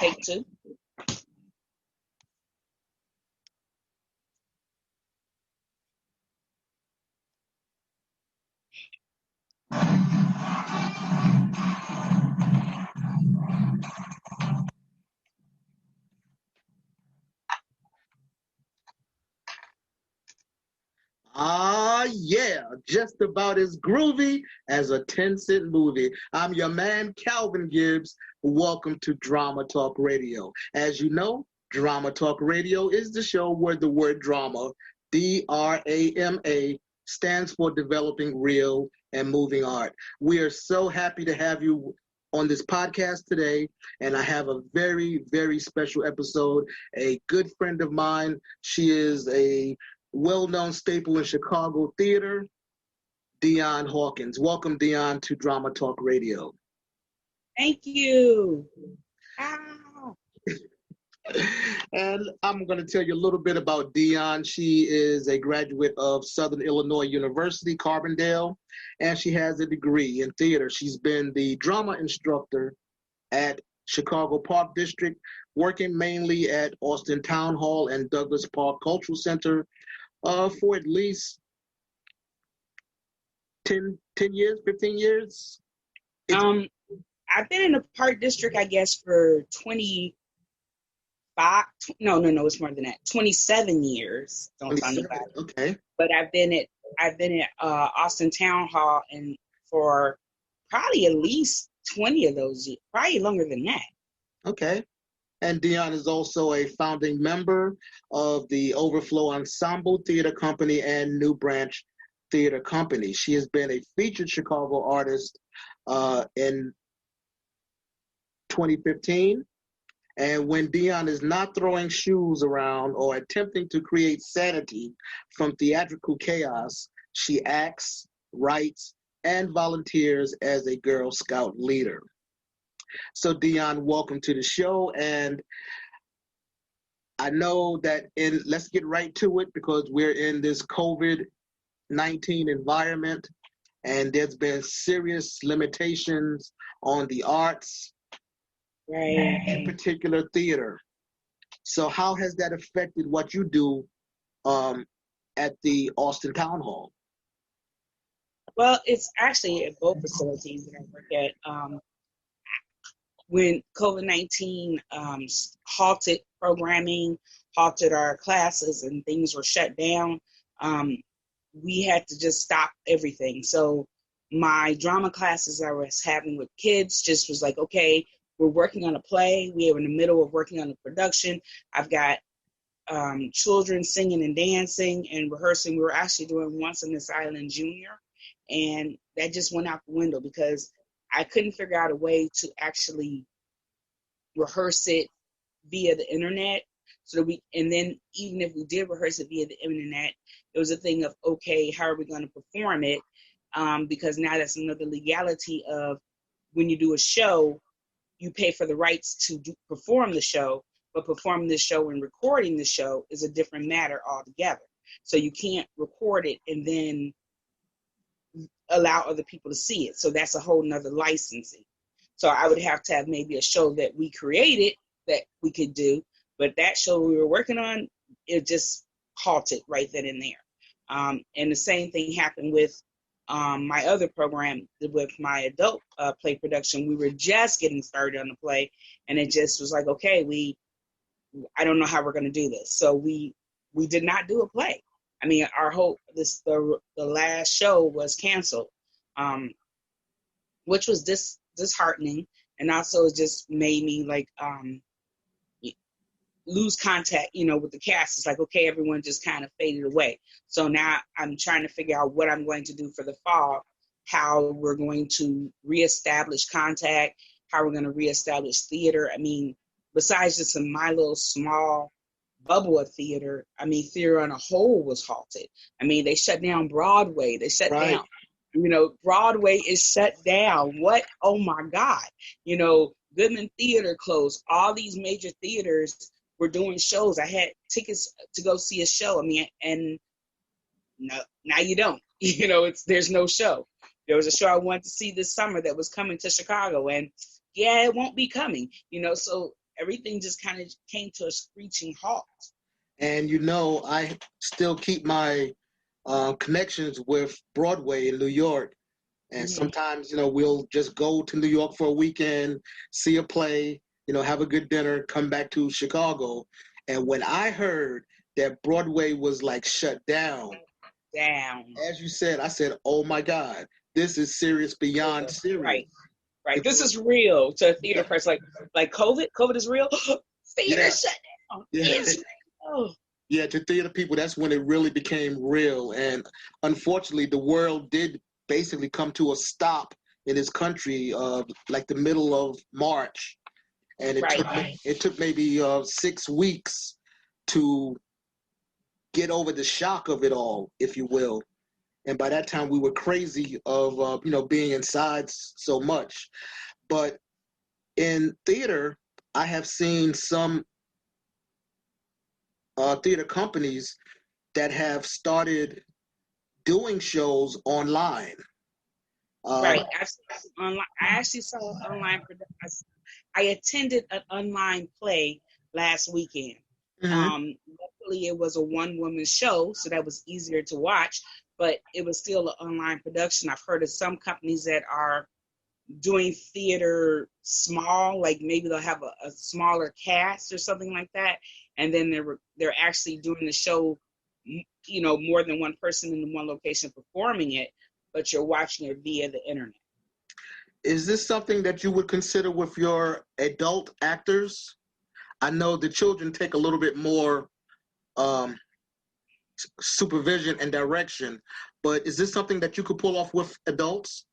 Take two. Yeah, just about as groovy as a 10-cent movie. I'm your man, Calvin Gibbs. Welcome to Drama Talk Radio. As you know, Drama Talk Radio is the show where the word drama, DRAMA, stands for developing real and moving art. We are so happy to have you on this podcast today, and I have a very, very special episode. A good friend of mine, she is a well-known staple in Chicago theater, Dionne Hawkins. Welcome, Dionne, to Drama Talk Radio. Thank you. Ow. And I'm going to tell you a little bit about Dionne. She is a graduate of Southern Illinois University, Carbondale, and she has a degree in theater. She's been the drama instructor at Chicago Park District, working mainly at Austin Town Hall and Douglas Park Cultural Center for at least 10 years, 15 years. I've been in the Park District, I guess, for 25. No, it's more than that. 27 years. Don't tell me about it. Okay. But I've been at Austin Town Hall and for probably at least 20 of those years, probably longer than that. Okay. And Dionne is also a founding member of the Overflow Ensemble Theater Company and New Branch Theater Company. She has been a featured Chicago artist in 2015. And when Dionne is not throwing shoes around or attempting to create sanity from theatrical chaos, she acts, writes, and volunteers as a Girl Scout leader. So Dionne, welcome to the show. And I know that let's get right to it because we're in this COVID-19 environment and there's been serious limitations on the arts, right, in particular theater. So how has that affected what you do at the Austin Town Hall? Well, it's actually at both facilities that I work at. When COVID-19 halted programming, halted our classes, and things were shut down, we had to just stop everything. So my drama classes I was having with kids just was like, okay, we're working on a play. We are in the middle of working on a production. I've got children singing and dancing and rehearsing. We were actually doing Once on This Island Junior, and that just went out the window because I couldn't figure out a way to actually rehearse it via the internet. And then even if we did rehearse it via the internet, it was a thing of, okay, how are we going to perform it? Because now that's another legality of when you do a show, you pay for the rights to perform the show, but performing the show and recording the show is a different matter altogether. So you can't record it and then allow other people to see it. So that's a whole nother licensing. So I would have to have maybe a show that we created that we could do, but that show we were working on, it just halted right then and there. And the same thing happened with my other program, with my adult play production. We were just getting started on the play, and it just was like, okay, I don't know how we're going to do this. So we did not do a play. I mean, the last show was canceled, which was disheartening, and also it just made me like lose contact, with the cast. It's like, okay, everyone just kind of faded away. So now I'm trying to figure out what I'm going to do for the fall, how we're going to reestablish contact, how we're going to reestablish theater. I mean, besides just in my little small bubble of theater, I mean, theater on a whole was halted. I mean, they shut down Broadway. They shut down. Broadway is shut down. What? Oh my God. Goodman Theater closed. All these major theaters were doing shows. I had tickets to go see a show. I mean, and no, now you don't. There's no show. There was a show I wanted to see this summer that was coming to Chicago, and yeah, it won't be coming. So everything just kind of came to a screeching halt. And you know, I still keep my connections with Broadway in New York. And Mm-hmm. sometimes, you know, we'll just go to New York for a weekend, see a play, you know, have a good dinner, come back to Chicago. And when I heard that Broadway was like shut down, as you said, I said, oh my God, this is serious beyond serious. Right. Right. This is real to a theater person. Like COVID. COVID is real. Theater shut down. Yeah. It's real. Yeah, to theater people, that's when it really became real. And unfortunately, the world did basically come to a stop in this country, like the middle of March, and it took maybe 6 weeks to get over the shock of it all, if you will. And by that time, we were crazy of being inside so much. But in theater, I have seen some theater companies that have started doing shows online. Right. I actually saw online. I attended an online play last weekend. Mm-hmm. Luckily, it was a one-woman show, so that was easier to watch. But it was still an online production. I've heard of some companies that are doing theater small, like maybe they'll have a smaller cast or something like that, and then they're actually doing the show, more than one person in one location performing it, but you're watching it via the internet. Is this something that you would consider with your adult actors? I know the children take a little bit more supervision and direction, but is this something that you could pull off with adults?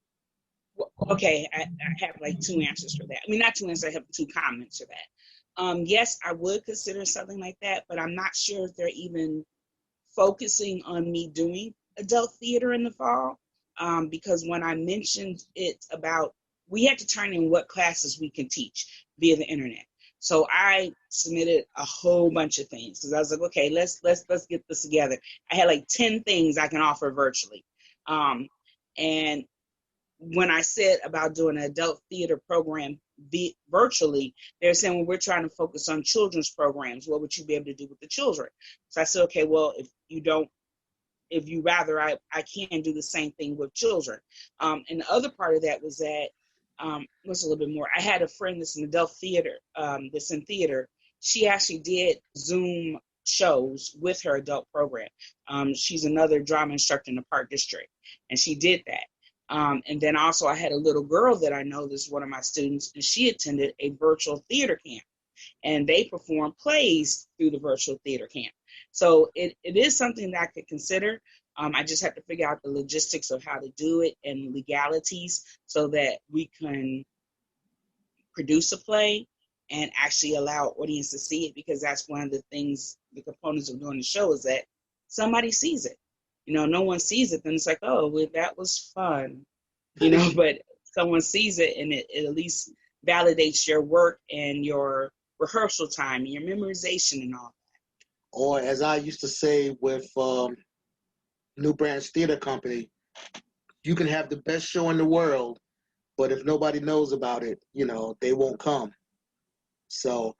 Okay, I have like two answers for that. I mean, not two answers, I have two comments for that. Yes, I would consider something like that, but I'm not sure if they're even focusing on me doing adult theater in the fall, because when I mentioned it about, we had to turn in what classes we can teach via the internet. So I submitted a whole bunch of things because I was like, okay, let's get this together. I had like 10 things I can offer virtually. And when I said about doing an adult theater program virtually, they're saying, well, we're trying to focus on children's programs. What would you be able to do with the children? So I said, okay, well, if you rather, I can do the same thing with children. And the other part of that was that, was a little bit more. I had a friend that's in adult theater, that's in theater. She actually did Zoom shows with her adult program. She's another drama instructor in the Park District, and she did that. And then also I had a little girl that I know that's one of my students, and she attended a virtual theater camp, and they perform plays through the virtual theater camp. So it is something that I could consider. I just have to figure out the logistics of how to do it and legalities so that we can produce a play and actually allow audience to see it, because that's one of the things, the components of doing the show is that somebody sees it. No one sees it, then it's like, oh, well, that was fun, but someone sees it and it at least validates your work and your rehearsal time and your memorization and all that. Or as I used to say with New Branch Theater Company, you can have the best show in the world, but if nobody knows about it, they won't come. So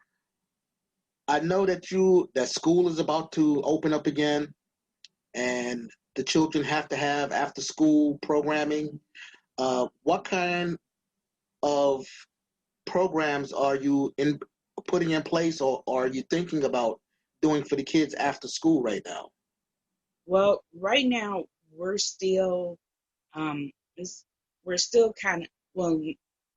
I know that school is about to open up again, and the children have to have after school programming. What kind of programs are you putting in place, or are you thinking about doing for the kids after school right now? Well, right now we're still kind of, well,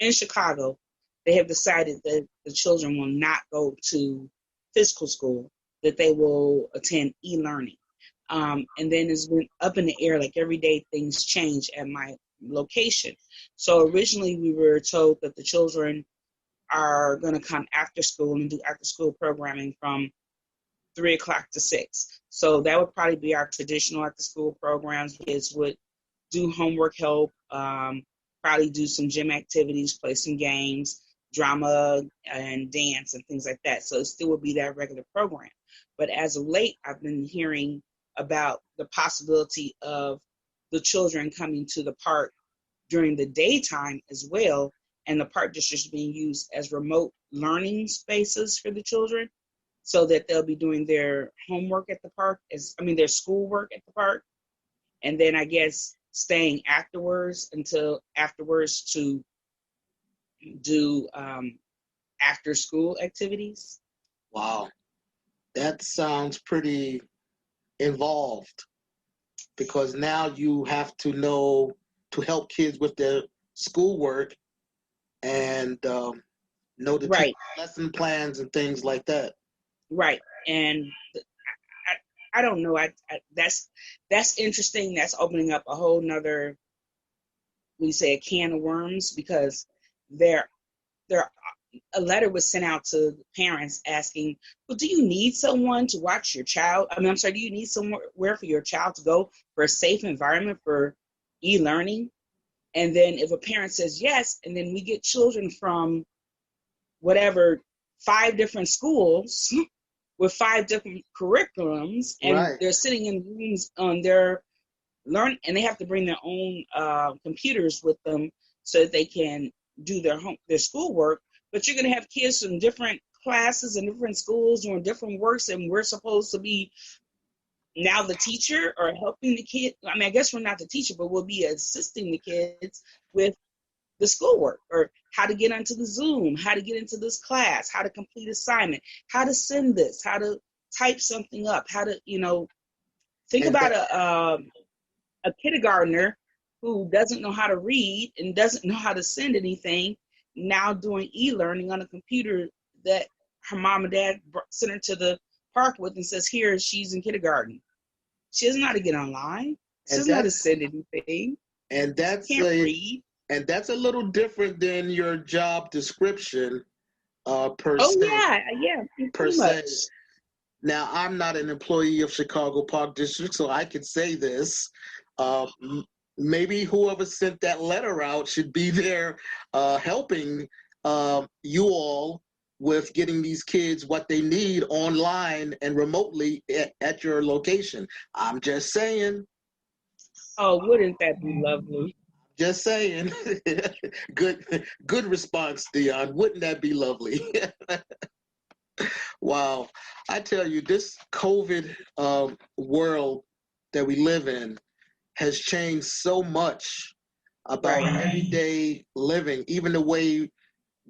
in Chicago, they have decided that the children will not go to physical school, that they will attend e-learning. And then it's been up in the air, like every day things change at my location. So originally we were told that the children are going to come after school and do after school programming from 3 o'clock to 6. So that would probably be our traditional after school programs. Kids would do homework help, probably do some gym activities, play some games, drama and dance and things like that. So it still would be that regular program. But as of late, I've been hearing about the possibility of the children coming to the park during the daytime as well and the park districts being used as remote learning spaces for the children, so that they'll be doing their homework at the park, their schoolwork at the park, and then I guess staying until afterwards to do after school activities. Wow, that sounds pretty involved, because now you have to know to help kids with their schoolwork and know the Right, lesson plans and things like that. right. And I don't know. That's interesting. That's opening up a whole nother, we say, a can of worms, because there a letter was sent out to parents asking, well, do you need someone to watch your child? Do you need somewhere for your child to go for a safe environment for e-learning? And then if a parent says yes, and then we get children from whatever 5 different schools with 5 different curriculums, and Right. they're sitting in rooms on their learn, and they have to bring their own computers with them so that they can do their schoolwork. But you're going to have kids from different classes and different schools doing different works, and we're supposed to be now the teacher or helping the kid. I guess we're not the teacher, but we'll be assisting the kids with the schoolwork, or how to get onto the Zoom, how to get into this class, how to complete assignment, how to send this, how to type something up, how to, think And about a kindergartner who doesn't know how to read and doesn't know how to send anything, now doing e-learning on a computer that her mom and dad sent her to the park with and says, here, she's in kindergarten. She doesn't know how to get online. She doesn't know how to send anything. And that's Can't read. And that's a little different than your job description, per Oh, se. yeah, Per pretty se. much. Now, I'm not an employee of Chicago Park District, so I could say this. Maybe whoever sent that letter out should be there helping you all with getting these kids what they need online and remotely at your location. I'm just saying. Oh, wouldn't that be lovely? Just saying. Good response, Dionne. Wouldn't that be lovely? Wow. I tell you, this COVID world that we live in has changed so much about Right. everyday living, even the way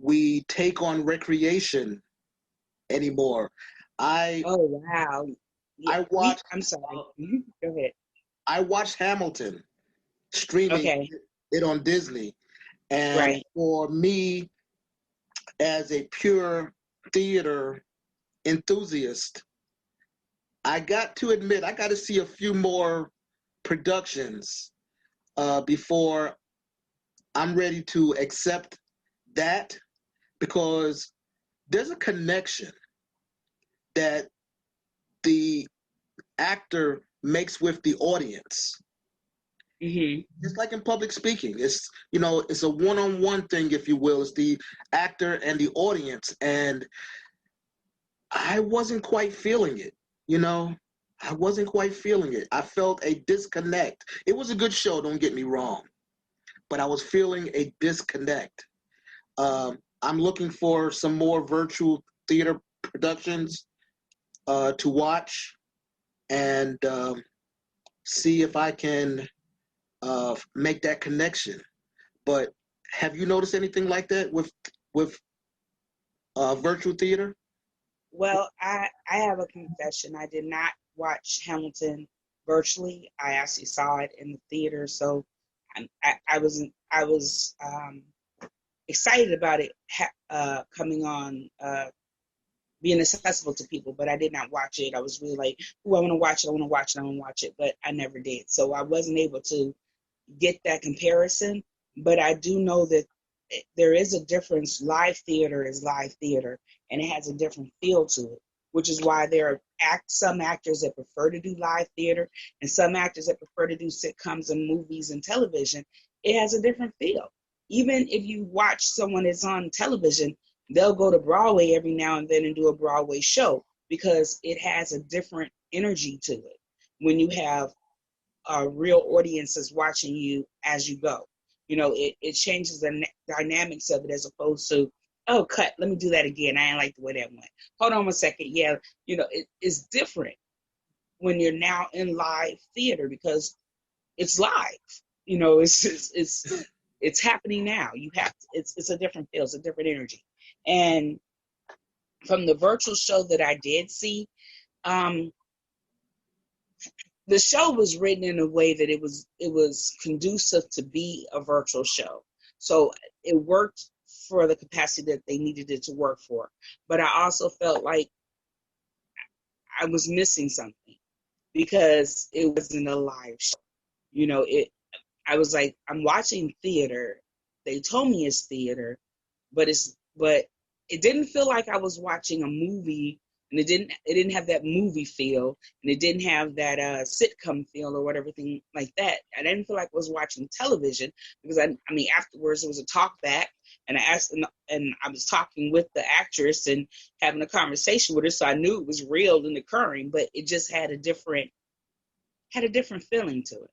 we take on recreation anymore. Oh, wow. Yeah, I'm sorry. Go ahead. I watched Hamilton streaming Okay. it on Disney. And Right. for me, as a pure theater enthusiast, I got to admit, I got to see a few more productions before I'm ready to accept that, because there's a connection that the actor makes with the audience. Mm-hmm. It's like in public speaking. It's a one-on-one thing, if you will. It's the actor and the audience, and I wasn't quite feeling it. I wasn't quite feeling it. I felt a disconnect. It was a good show, don't get me wrong, but I was feeling a disconnect. I'm looking for some more virtual theater productions to watch and see if I can make that connection. But have you noticed anything like that with virtual theater? Well, I have a confession. I did not watch Hamilton virtually. I actually saw it in the theater, so I was excited about it coming on, being accessible to people, but I did not watch it. I was really like, "Oh, I want to watch it. I want to watch it. I want to watch it," but I never did. So I wasn't able to get that comparison. But I do know that there is a difference. Live theater is live theater, and it has a different feel to it, which is why there are some actors that prefer to do live theater and some actors that prefer to do sitcoms and movies and television. It has a different feel. Even if you watch someone that's on television, they'll go to Broadway every now and then and do a Broadway show because it has a different energy to it when you have real audiences watching you as you go. it changes the dynamics of it as opposed to, oh, cut, let me do that again. I didn't like the way that went. Hold on a second. Yeah, it's different when you're now in live theater because it's live. It's happening now. It's a different feel, it's a different energy. And from the virtual show that I did see, the show was written in a way that it was conducive to be a virtual show. So it worked for the capacity that they needed it to work for. But I also felt like I was missing something because it wasn't a live show. I was like, I'm watching theater. They told me it's theater, but it didn't feel like I was watching a movie, and it didn't have that movie feel, and it didn't have that sitcom feel or whatever thing like that. I didn't feel like I was watching television because I mean afterwards it was a talk back, and I asked and I was talking with the actress and having a conversation with her, so I knew it was real and occurring, but it just had a different feeling to it.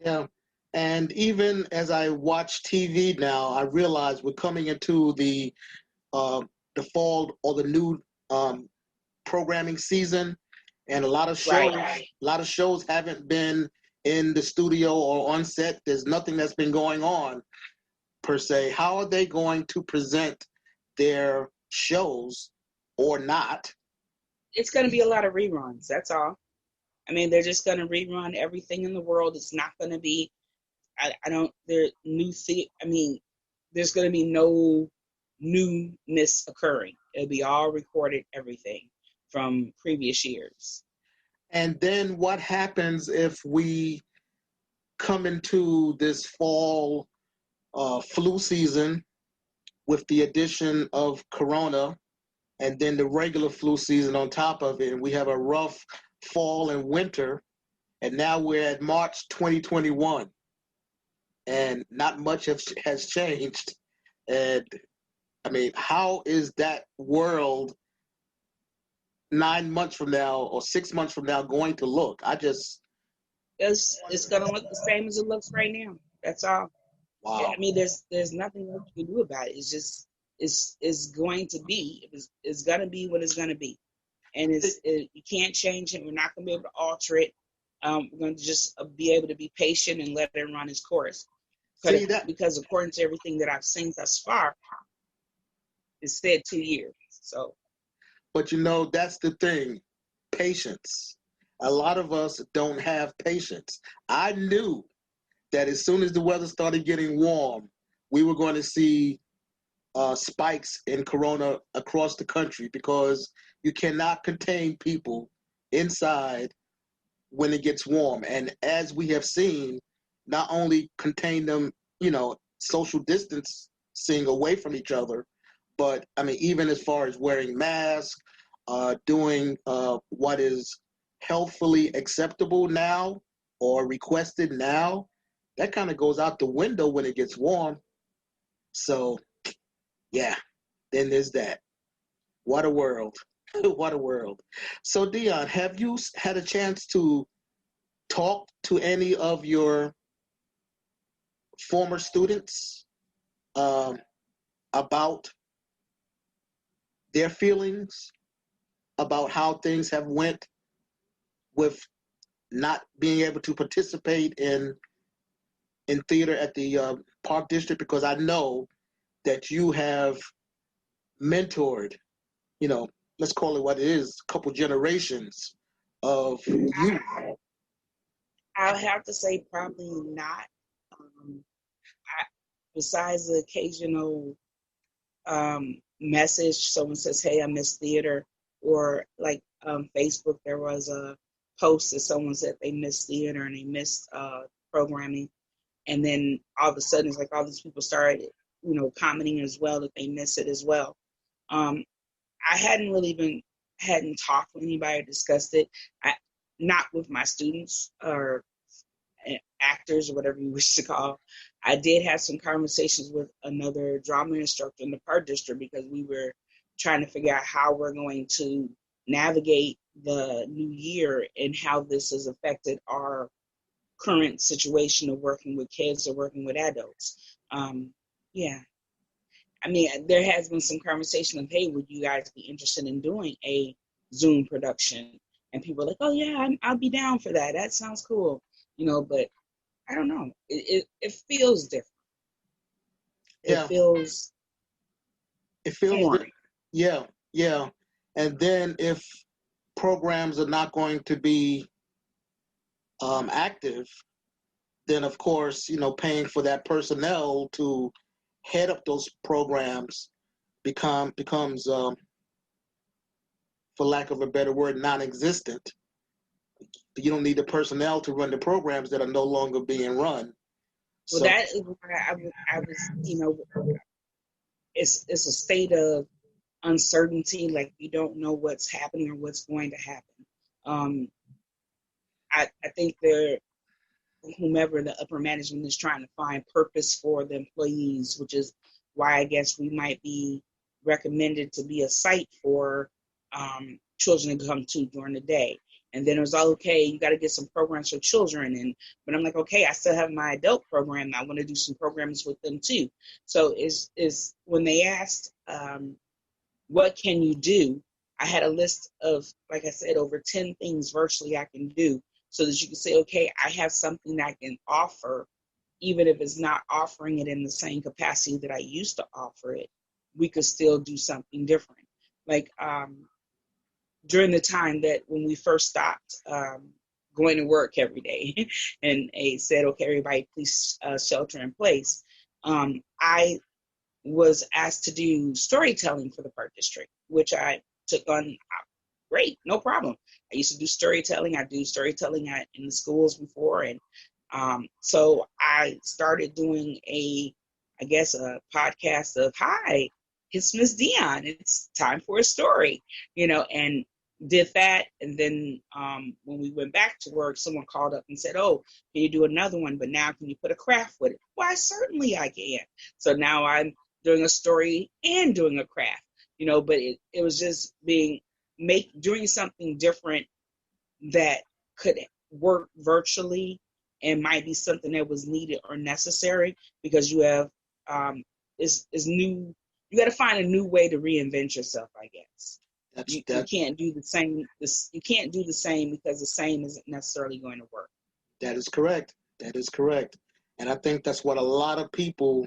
Yeah. And even as I watch TV now, I realize we're coming into the fall or the new programming season, and a lot of shows haven't been in the studio or on set. There's nothing that's been going on per se. How are they going to present their shows or not? It's going to be a lot of reruns. That's all. I mean, they're just going to rerun everything in the world. It's not going to be. There's going to be no newness occurring. It'll be all recorded, everything from previous years. And then what happens if we come into this fall flu season with the addition of Corona and then the regular flu season on top of it, and we have a rough fall and winter, and now we're at March 2021. And not much has changed. And I mean, how is that world 9 months from now or 6 months from now going to look? It's going to look the same as it looks right now. That's all. Wow. I mean, there's nothing else you can do about it. It's just it's going to be. It's going to be what it's going to be, and you can't change it. We're not going to be able to alter it. We're going to just be able to be patient and let it run its course. Because according to everything that I've seen thus far, it said 2 years. So, but that's the thing, patience. A lot of us don't have patience. I knew that as soon as the weather started getting warm, we were going to see spikes in Corona across the country because you cannot contain people inside when it gets warm. And as we have seen, not only contain them, social distancing away from each other, but I mean, even as far as wearing masks, doing what is healthfully acceptable now or requested now, that kind of goes out the window when it gets warm. So, yeah, then there's that. What a world. What a world. So, Dionne, have you had a chance to talk to any of your former students about their feelings about how things have went with not being able to participate in theater at the Park District? Because I know that you have mentored, let's call it what it is, a couple generations of youth. I'll have to say probably not. Besides the occasional message, someone says, "Hey, I miss theater," or like Facebook, there was a post that someone said they missed theater and they missed programming, and then all of a sudden it's like all these people started, commenting as well that they miss it as well. I hadn't talked with anybody or discussed it. Not with my students or actors or whatever you wish to call. I did have some conversations with another drama instructor in the Park District because we were trying to figure out how we're going to navigate the new year and how this has affected our current situation of working with kids or working with adults. Yeah. I mean, there has been some conversation of, hey, would you guys be interested in doing a Zoom production? And people are like, oh yeah, I'll be down for that. That sounds cool, but I don't know. It feels different. It Yeah, feels it feels foreign. yeah, yeah. And then if programs are not going to be active, then of course, paying for that personnel to head up those programs becomes, for lack of a better word, non-existent. You don't need the personnel to run the programs that are no longer being run. Well, So that is why I was, it's a state of uncertainty. Like you don't know what's happening or what's going to happen. I think whomever the upper management is trying to find purpose for the employees, which is why I guess we might be recommended to be a site for children to come to during the day. And then it was all okay, you got to get some programs for children. But I'm like, okay, I still have my adult program. I want to do some programs with them too. So is when they asked, what can you do? I had a list of, like I said, over 10 things virtually I can do so that you can say, okay, I have something that I can offer, even if it's not offering it in the same capacity that I used to offer it, we could still do something different. Like during the time that when we first stopped going to work every day and they said, okay, everybody please shelter in place, I was asked to do storytelling for the Park District, which I took on. Great, no problem. I used to do storytelling. I do storytelling in the schools before. And so I started doing a podcast of, hi, it's Miss Dionne. It's time for a story, and did that. And then when we went back to work, someone called up and said, oh, can you do another one? But now can you put a craft with it? Why, certainly I can. So now I'm doing a story and doing a craft, but it was just doing something different that could work virtually and might be something that was needed or necessary because you have is new. You got to find a new way to reinvent yourself, I guess. You can't do the same. You can't do the same because the same isn't necessarily going to work. that is correct. That is correct. And I think that's what a lot of people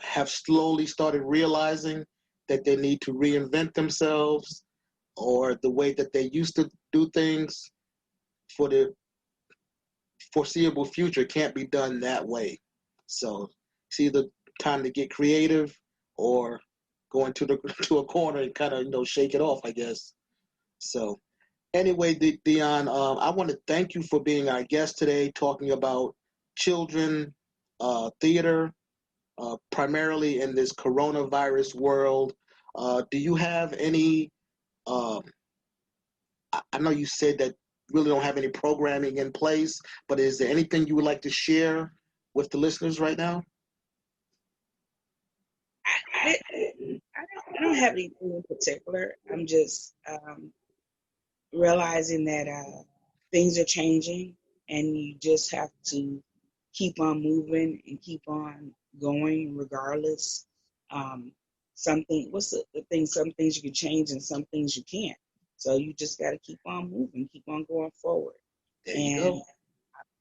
have slowly started realizing, that they need to reinvent themselves, or the way that they used to do things for the foreseeable future can't be done that way. So it's either time to get creative or go into to a corner and kind of shake it off, I guess. So anyway, Dionne, I want to thank you for being our guest today, talking about children theater, primarily in this coronavirus world. Do you have any? I know you said that you really don't have any programming in place, but is there anything you would like to share with the listeners right now? I don't have anything in particular. I'm just realizing that things are changing, and you just have to keep on moving and keep on going regardless. What's the thing? Some things you can change and some things you can't. So you just got to keep on moving, keep on going forward. There you go.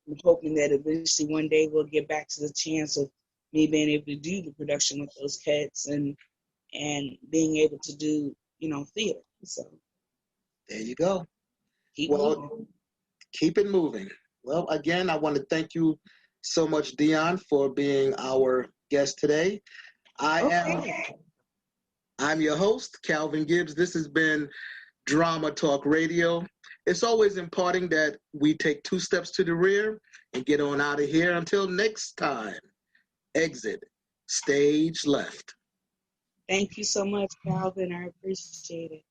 I'm hoping that eventually one day we'll get back to the chance of me being able to do the production with those kids and being able to do, theater. So there you go. keep Well, moving. keep it moving. Well, again, I want to thank you so much, Dionne, for being our guest today. I'm your host, Calvin Gibbs. This has been Drama Talk Radio. It's always important that we take 2 steps to the rear and get on out of here. Until next time, exit stage left. Thank you so much, Calvin. I appreciate it.